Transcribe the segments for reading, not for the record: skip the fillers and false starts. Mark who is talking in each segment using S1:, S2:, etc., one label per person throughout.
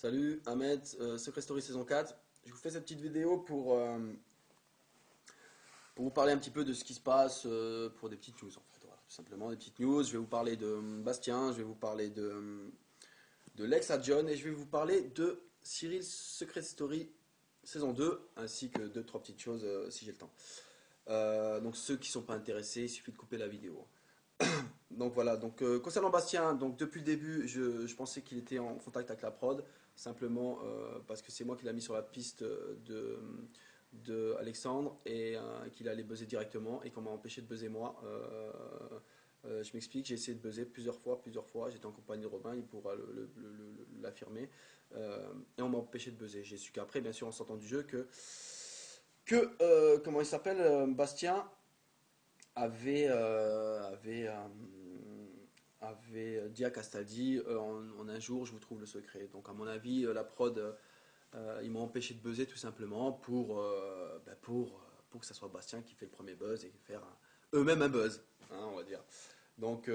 S1: Salut Ahmed, Secret Story saison 4. Je vous fais cette petite vidéo pour vous parler un petit peu de ce qui se passe pour des petites news en fait. Voilà, tout simplement des petites news. Je vais vous parler de Bastien, je vais vous parler de Lex à John et je vais vous parler de Cyril Secret Story saison 2 ainsi que deux trois petites choses si j'ai le temps. Donc ceux qui ne sont pas intéressés, il suffit de couper la vidéo. Donc voilà, donc concernant Bastien, donc depuis le début, je pensais qu'il était en contact avec la prod, simplement parce que c'est moi qui l'ai mis sur la piste de Alexandre et qu'il allait buzzer directement et qu'on m'a empêché de buzzer moi. Je m'explique, j'ai essayé de buzzer plusieurs fois, j'étais en compagnie de Robin, il pourra l'affirmer, et on m'a empêché de buzzer. J'ai su qu'après, bien sûr, en sortant du jeu, comment il s'appelle, Bastien avait dit à Castaldi en un jour je vous trouve le secret. Donc à mon avis la prod ils m'ont empêché de buzzer tout simplement pour que ça soit Bastien qui fait le premier buzz et faire eux-mêmes un buzz, hein, on va dire. Donc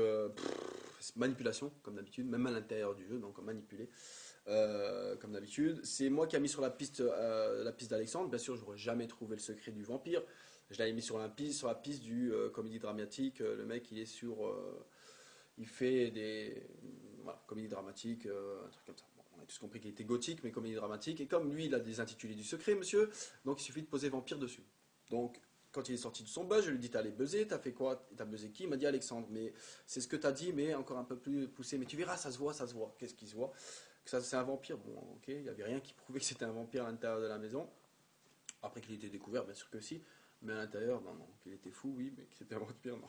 S1: manipulation comme d'habitude, même à l'intérieur du jeu, donc manipuler comme d'habitude. C'est moi qui ai mis sur la piste d'Alexandre. Bien sûr, j'aurais jamais trouvé le secret du vampire. Je l'avais mis sur la piste du comédie dramatique. Le mec, il fait des voilà, comédies dramatiques, un truc comme ça. Bon, on a tous compris qu'il était gothique, mais comédie dramatique. Et comme lui, il a des intitulés du secret, monsieur, donc il suffit de poser vampire dessus. Donc, quand il est sorti de son buzz, je lui ai dit t'as allé buzzer, t'as fait quoi? T'as buzzé qui? Il m'a dit Alexandre. Mais c'est ce que t'as dit, mais encore un peu plus poussé. Mais tu verras, ça se voit, ça se voit. Qu'est-ce qui se voit? Que ça, c'est un vampire. Bon, ok, il n'y avait rien qui prouvait que c'était un vampire à l'intérieur de la maison. Après qu'il ait été découvert, bien sûr que si. Mais à l'intérieur, non, non. Qu'il était fou, oui, mais que c'était un vampire, non.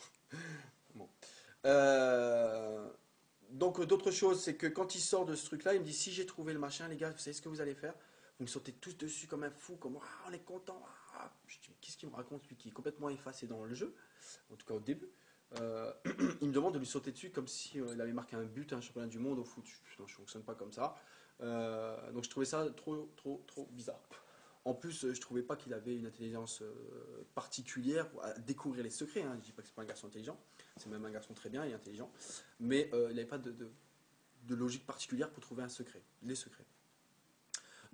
S1: Bon. Euh, donc d'autres choses, c'est que quand il sort de ce truc-là, il me dit si j'ai trouvé le machin, les gars, vous savez ce que vous allez faire? Vous me sautez tous dessus comme un fou, comme ah, on est content. Ah. Je dis qu'est-ce qu'il me raconte lui qui est complètement effacé dans le jeu, en tout cas au début. Euh, il me demande de lui sauter dessus comme si il avait marqué un but, un championnat du monde au foot. Non, je ne fonctionne pas comme ça. Donc je trouvais ça trop bizarre. En plus, je trouvais pas qu'il avait une intelligence particulière pour découvrir les secrets. Hein. Je dis pas que c'est pas un garçon intelligent, c'est même un garçon très bien et intelligent, mais il n'avait pas de logique particulière pour trouver un secret, les secrets.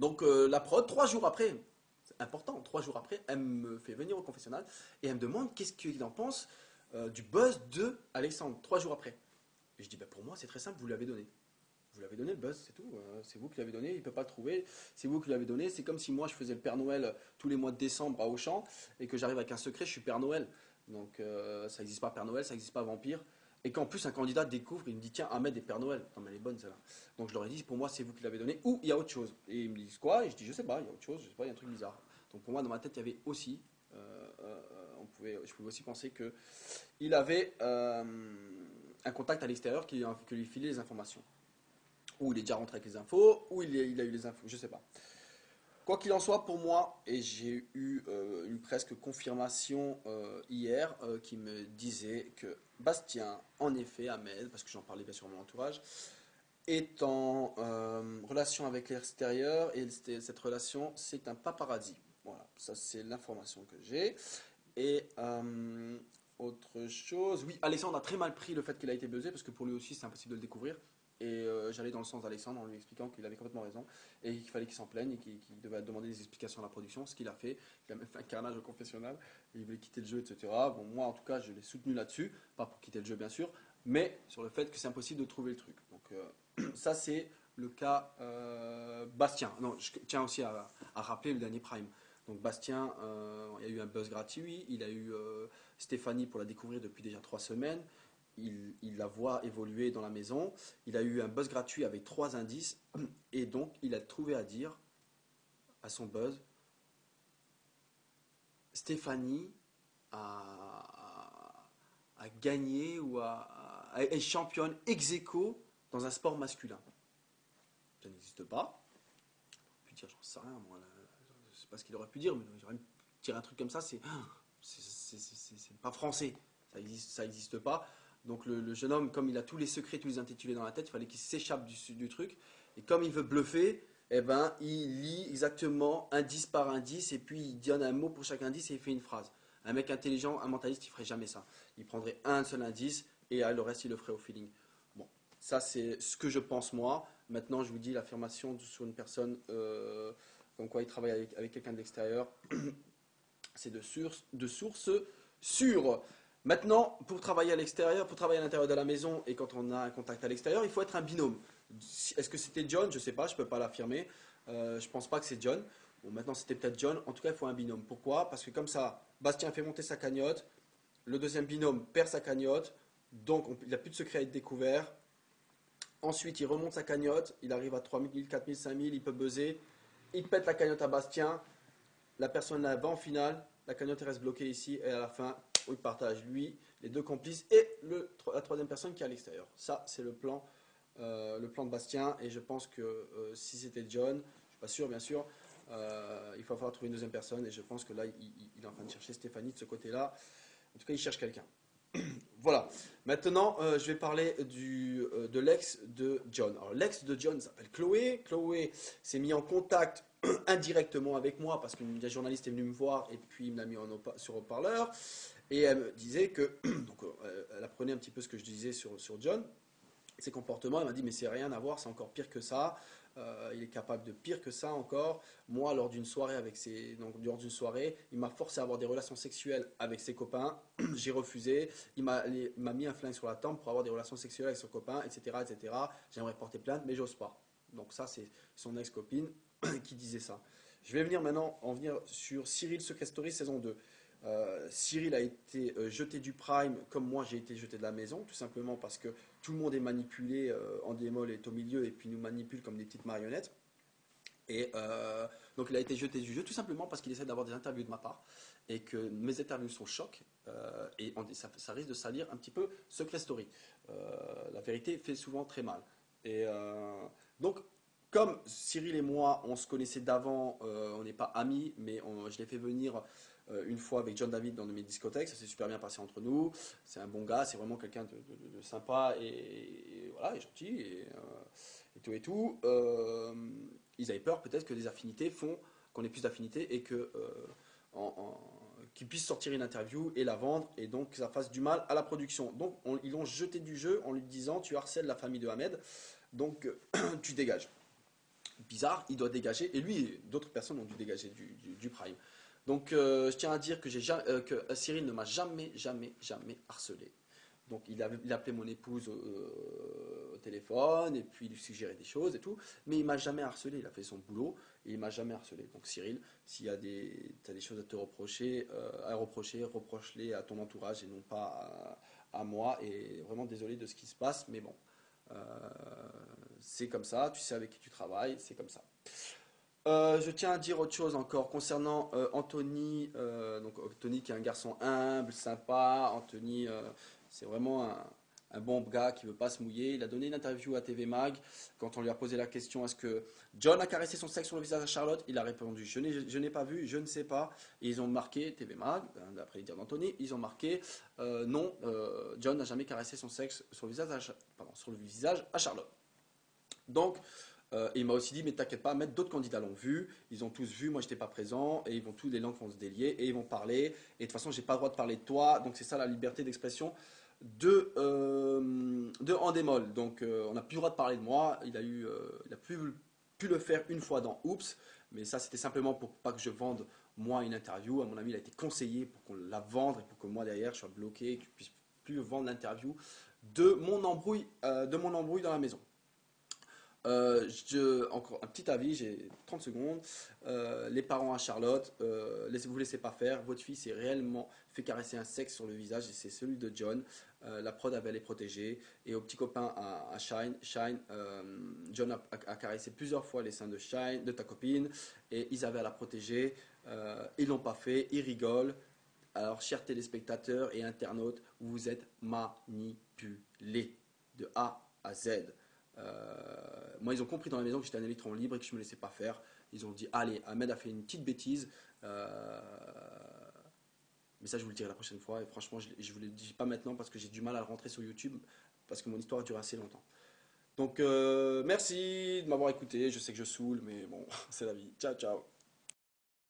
S1: Donc la prod, 3 jours après, c'est important, 3 jours après, elle me fait venir au confessionnal et elle me demande qu'est-ce qu'il en pense du buzz de Alexandre, 3 jours après. Et je dis, bah, pour moi c'est très simple, vous l'avez donné. Vous l'avez donné le buzz, c'est tout. C'est vous qui l'avez donné, il ne peut pas le trouver. C'est vous qui l'avez donné. C'est comme si moi je faisais le Père Noël tous les mois de décembre à Auchan et que j'arrive avec un secret, je suis Père Noël. Donc ça n'existe pas Père Noël, ça n'existe pas Vampire. Et qu'en plus un candidat découvre, il me dit tiens, Ahmed est Père Noël. Non mais elle est bonne celle-là. Donc je leur ai dit pour moi c'est vous qui l'avez donné ou il y a autre chose. Et ils me disent quoi? Et je dis je sais pas, il y a autre chose, je sais pas, il y a un truc bizarre. Donc pour moi dans ma tête il y avait aussi, je pouvais aussi penser que il avait un contact à l'extérieur qui lui filait les informations. Ou il est déjà rentré avec les infos, ou il a eu les infos, je sais pas. Quoi qu'il en soit, pour moi, et j'ai eu une presque confirmation hier qui me disait que Bastien, en effet, Ahmed, parce que j'en parlais bien sûr à mon entourage, est en relation avec l'extérieur et cette relation, c'est un paparazzi. Voilà, ça c'est l'information que j'ai. Et autre chose, oui, Alexandre a très mal pris le fait qu'il a été buzzé parce que pour lui aussi c'est impossible de le découvrir. Et j'allais dans le sens d'Alexandre en lui expliquant qu'il avait complètement raison et qu'il fallait qu'il s'en plaigne et qu'il devait demander des explications à la production, ce qu'il a fait. Il a même fait un carnage au confessionnal, il voulait quitter le jeu, etc. Bon, moi en tout cas, je l'ai soutenu là-dessus, pas pour quitter le jeu bien sûr, mais sur le fait que c'est impossible de trouver le truc. Donc ça, c'est le cas Bastien. Non, je tiens aussi à rappeler le dernier Prime. Donc Bastien, il y a eu un buzz gratuit, il a eu Stéphanie pour la découvrir depuis déjà 3 semaines, il la voit évoluer dans la maison, il a eu un buzz gratuit avec 3 indices, et donc il a trouvé à dire à son buzz, Stéphanie a gagné ou est championne ex aequo dans un sport masculin. Ça n'existe pas. Il aurait pu dire, j'en sais rien, moi, je sais pas ce qu'il aurait pu dire, mais j'aurais tiré un truc comme ça, c'est pas français, ça existe pas. Donc le jeune homme, comme il a tous les secrets, tous les intitulés dans la tête, il fallait qu'il s'échappe du truc. Et comme il veut bluffer, eh ben, il lit exactement indice par indice et puis il donne un mot pour chaque indice et il fait une phrase. Un mec intelligent, un mentaliste, il ferait jamais ça. Il prendrait un seul indice et le reste, il le ferait au feeling. Bon, Ça, c'est ce que je pense moi. Maintenant, je vous dis l'affirmation sur une personne comme quoi il travaille avec quelqu'un de l'extérieur. C'est de source sûre. Maintenant, pour travailler à l'extérieur, pour travailler à l'intérieur de la maison et quand on a un contact à l'extérieur, il faut être un binôme. Est-ce que c'était John? Je ne sais pas, je ne peux pas l'affirmer. Je ne pense pas que c'est John. Bon, maintenant c'était peut-être John. En tout cas, il faut un binôme. Pourquoi? Parce que comme ça, Bastien fait monter sa cagnotte, le deuxième binôme perd sa cagnotte, donc il n'a plus de secret à être découvert. Ensuite, il remonte sa cagnotte, il arrive à 3000, 4000, 5000, il peut buzzer, il pète la cagnotte à Bastien, la personne là va en finale, la cagnotte reste bloquée ici et à la fin, il partage lui, les deux complices et la troisième personne qui est à l'extérieur. Ça, c'est le plan de Bastien et je pense que si c'était John, je ne suis pas sûr bien sûr, il va falloir trouver une deuxième personne et je pense que là, il est en train de chercher Stéphanie de ce côté-là. En tout cas, il cherche quelqu'un. Voilà. Maintenant, je vais parler de l'ex de John. Alors, l'ex de John s'appelle Chloé. Chloé s'est mis en contact indirectement avec moi parce qu'une journaliste est venue me voir et puis il me l'a mis sur haut-parleur. Et elle me disait que, donc, elle apprenait un petit peu ce que je disais sur John, ses comportements. Elle m'a dit, mais c'est rien à voir, c'est encore pire que ça. Il est capable de pire que ça encore. Moi, lors d'une soirée lors d'une soirée, il m'a forcé à avoir des relations sexuelles avec ses copains. J'ai refusé. Il m'a mis un flingue sur la tempe pour avoir des relations sexuelles avec son copain, etc., etc. J'aimerais porter plainte, mais j'ose pas. Donc ça, c'est son ex-copine qui disait ça. Je vais maintenant en venir sur Cyril Secret Story saison 2. Cyril a été jeté du Prime comme moi j'ai été jeté de la maison, tout simplement parce que tout le monde est manipulé, Endemol est au milieu et puis nous manipule comme des petites marionnettes. Et donc il a été jeté du jeu tout simplement parce qu'il essaie d'avoir des interviews de ma part et que mes interviews sont chocs et ça risque de salir un petit peu Secret Story. La vérité fait souvent très mal. Et donc comme Cyril et moi on se connaissait d'avant, on n'est pas amis mais je l'ai fait venir une fois avec John David dans de mes discothèques, ça s'est super bien passé entre nous, c'est un bon gars, c'est vraiment quelqu'un de sympa et voilà, et gentil et tout et tout. Ils avaient peur peut-être que des affinités font qu'on ait plus d'affinités et que qu'ils puissent sortir une interview et la vendre et donc que ça fasse du mal à la production. Donc ils l'ont jeté du jeu en lui disant tu harcèles la famille de Ahmed, donc tu dégages. Bizarre, il doit dégager et lui et d'autres personnes ont dû dégager du Prime. Donc je tiens à dire que Cyril ne m'a jamais harcelé. Donc il appelait mon épouse au téléphone et puis il lui suggérait des choses et tout, mais il m'a jamais harcelé, il a fait son boulot et il m'a jamais harcelé. Donc Cyril, s'il y a t'as des choses à te reprocher, reproche-les à ton entourage et non pas à moi. Et vraiment désolé de ce qui se passe, mais bon, euh, c'est comme ça, tu sais avec qui tu travailles, c'est comme ça. Je tiens à dire autre chose encore concernant Anthony. Donc Anthony qui est un garçon humble, sympa. Anthony, c'est vraiment un bon gars qui veut pas se mouiller. Il a donné une interview à TV Mag quand on lui a posé la question est-ce que John a caressé son sexe sur le visage à Charlotte? Il a répondu je n'ai pas vu, je ne sais pas. Et ils ont marqué TV Mag, d'après les dires d'Anthony, ils ont marqué non, John n'a jamais caressé son sexe sur le visage à Charlotte. Donc et il m'a aussi dit, mais t'inquiète pas, d'autres candidats l'ont vu, ils ont tous vu, moi j'étais pas présent, et ils vont tous les langues vont se délier, et ils vont parler, et de toute façon j'ai pas le droit de parler de toi, donc c'est ça la liberté d'expression de Endemol. Donc on n'a plus le droit de parler de moi, il a pu le faire une fois dans Oops, mais ça c'était simplement pour pas que je vende moi une interview, à mon avis il a été conseillé pour qu'on la vende, et pour que moi derrière je sois bloqué, et que je puisse plus vendre l'interview de mon embrouille dans la maison. Encore un petit avis, j'ai 30 secondes. Les parents à Charlotte, vous laissez pas faire. Votre fille s'est réellement fait caresser un sexe sur le visage et c'est celui de John. La prod avait les protéger. Et au petit copain à Shine, John a caressé plusieurs fois les seins de Shine, de ta copine, et ils avaient à la protéger. Ils l'ont pas fait, ils rigolent. Alors, chers téléspectateurs et internautes, vous êtes manipulés de A à Z. Moi, ils ont compris dans la maison que j'étais un électron libre et que je ne me laissais pas faire. Ils ont dit allez, Ahmed a fait une petite bêtise, mais ça, je vous le dirai la prochaine fois. Et franchement, je ne vous le dis pas maintenant parce que j'ai du mal à le rentrer sur YouTube parce que mon histoire a duré assez longtemps. Donc, merci de m'avoir écouté. Je sais que je saoule, mais bon, c'est la vie. Ciao, ciao.